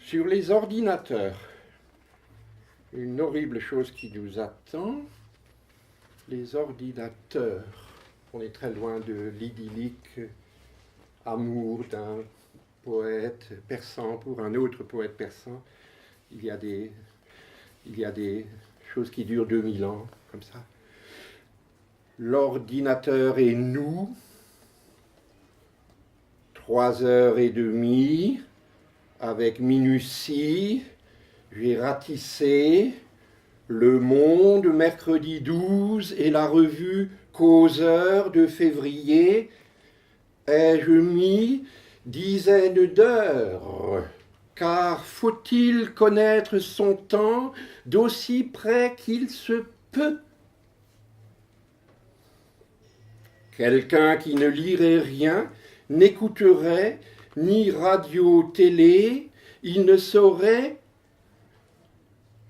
Sur les ordinateurs, une horrible chose qui nous attend, les ordinateurs. On est très loin de l'idyllique amour d'un poète persan pour un autre poète persan. Il y a des choses qui durent 2000 ans, comme ça. L'ordinateur et nous, 3h30, avec minutie, j'ai ratissé Le Monde, mercredi 12, et la revue Causeur de février. Ai-je mis dizaines d'heures, car faut-il connaître son temps d'aussi près qu'il se peut? Quelqu'un qui ne lirait rien, n'écouterait ni radio-télé, il ne saurait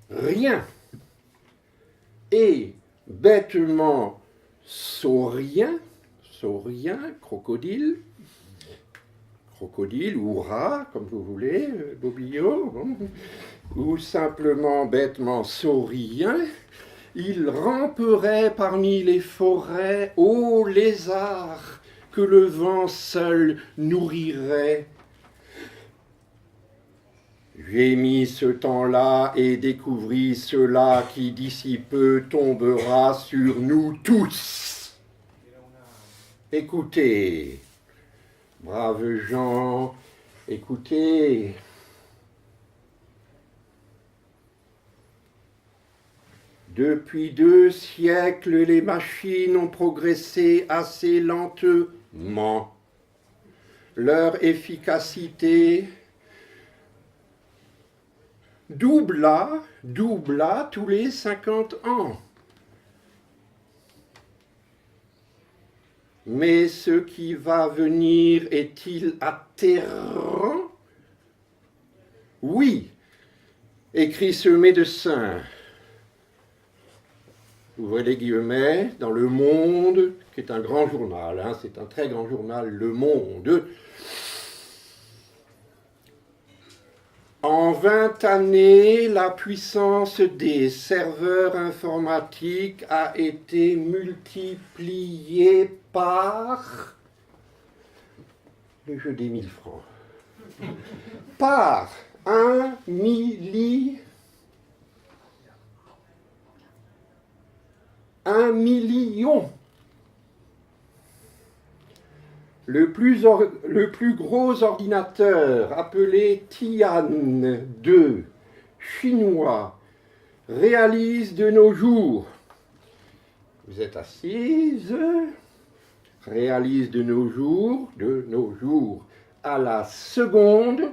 rien. Et bêtement saurien, crocodile ou rat, comme vous voulez, Bobillot, ou simplement bêtement saurien, il ramperait parmi les forêts, ô lézards, que le vent seul nourrirait. J'ai mis ce temps-là et découvris cela qui d'ici peu tombera sur nous tous. Écoutez, braves gens, écoutez. Depuis 2 siècles, les machines ont progressé assez lentement. Leur efficacité doubla tous les 50 ans. Mais ce qui va venir est-il atterrant? Oui, écrit ce médecin. Ouvrez les guillemets, dans Le Monde, qui est un grand journal, c'est un très grand journal, Le Monde. En 20 années, la puissance des serveurs informatiques a été multipliée par le jeu des 1000 francs. Par 1 million. Le plus gros ordinateur, appelé Tian 2, chinois, réalise de nos jours, vous êtes assises, réalise de nos jours, à la seconde,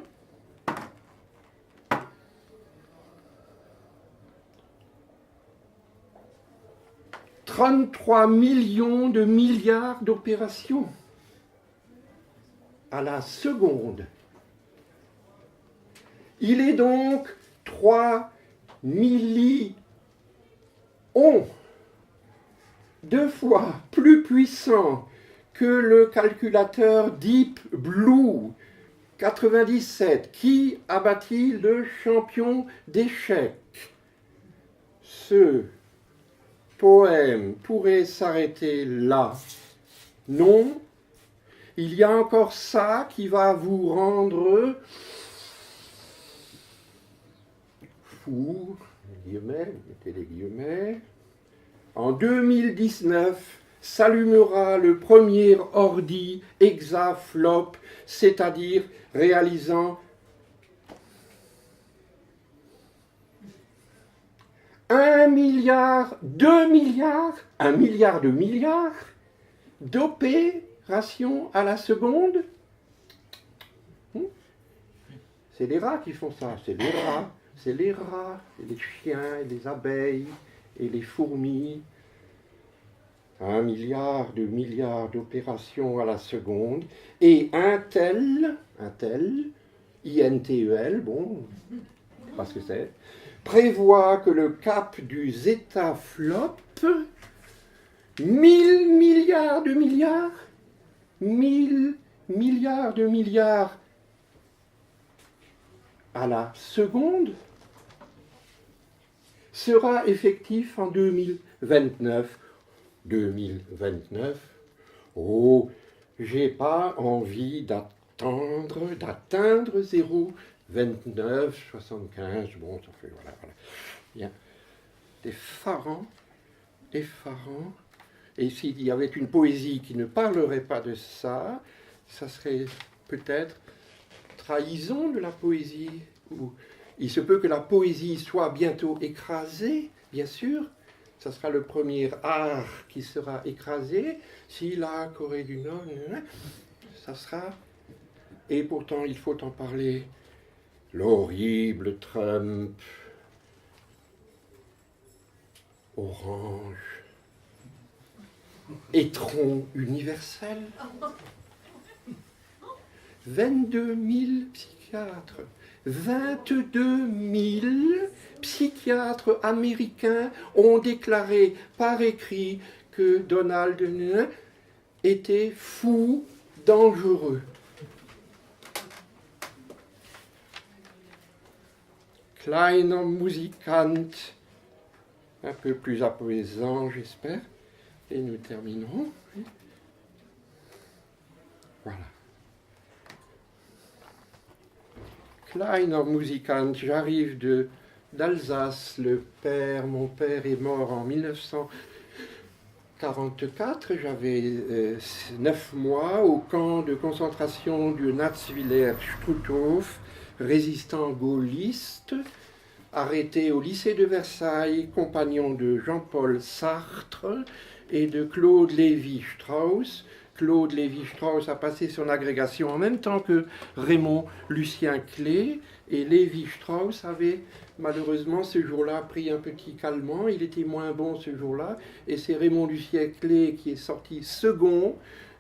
33 millions de milliards d'opérations. À la seconde. Il est donc 3 millions, 2 fois plus puissant que le calculateur Deep Blue 97 qui a bâti le champion d'échecs. Ce poème pourrait s'arrêter là. Non, il y a encore ça qui va vous rendre fou, mettez les guillemets. En 2019, s'allumera le premier ordi hexaflop, c'est-à-dire réalisant 1 milliard, 2 milliards, 1 milliard de milliards d'opérations à la seconde. C'est les rats qui font ça, c'est les rats, et les chiens, et les abeilles, et les fourmis. 1 milliard de milliards d'opérations à la seconde. Et Intel, INTEL, bon, parce que c'est, prévoit que le cap du zetaflop, 1000 milliards de milliards, 1000 milliards de milliards à la seconde sera effectif en 2029. 2029, oh, j'ai pas envie d'atteindre 0,29, 75, bon, ça fait, voilà. Bien. Effarant. Et s'il y avait une poésie qui ne parlerait pas de ça, ça serait peut-être trahison de la poésie. Ou il se peut que la poésie soit bientôt écrasée, bien sûr. Ça sera le premier art qui sera écrasé. Si la Corée du Nord, ça sera... Et pourtant, il faut en parler. L'horrible Trump, orange, étron universel, 22 000 psychiatres, 22 000 psychiatres américains ont déclaré par écrit que Donald Trump était fou, dangereux. Kleiner Musikant, un peu plus apaisant, j'espère. Et nous terminerons. Voilà. Kleiner Musikant, j'arrive d'Alsace. Mon père est mort en 1944. J'avais 9 mois au camp de concentration de Natzwiller-Struthof, résistant gaulliste, arrêté au lycée de Versailles, compagnon de Jean-Paul Sartre et de Claude Lévi-Strauss. Claude Lévi-Strauss a passé son agrégation en même temps que Raymond Lucien Clé, et Lévi-Strauss avait malheureusement ce jour-là pris un petit calmant, il était moins bon ce jour-là, et c'est Raymond Lucien Clé qui est sorti second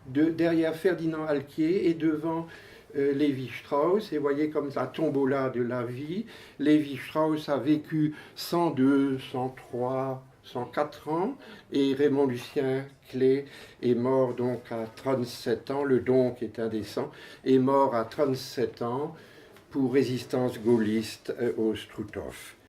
derrière Ferdinand Alquier et devant Lévi-Strauss, et voyez comme la tombola de la vie. Lévi-Strauss a vécu 102, 103, 104 ans, et Raymond Lucien Clé est mort donc à 37 ans, le donc est indécent, est mort à 37 ans pour résistance gaulliste au Struthof.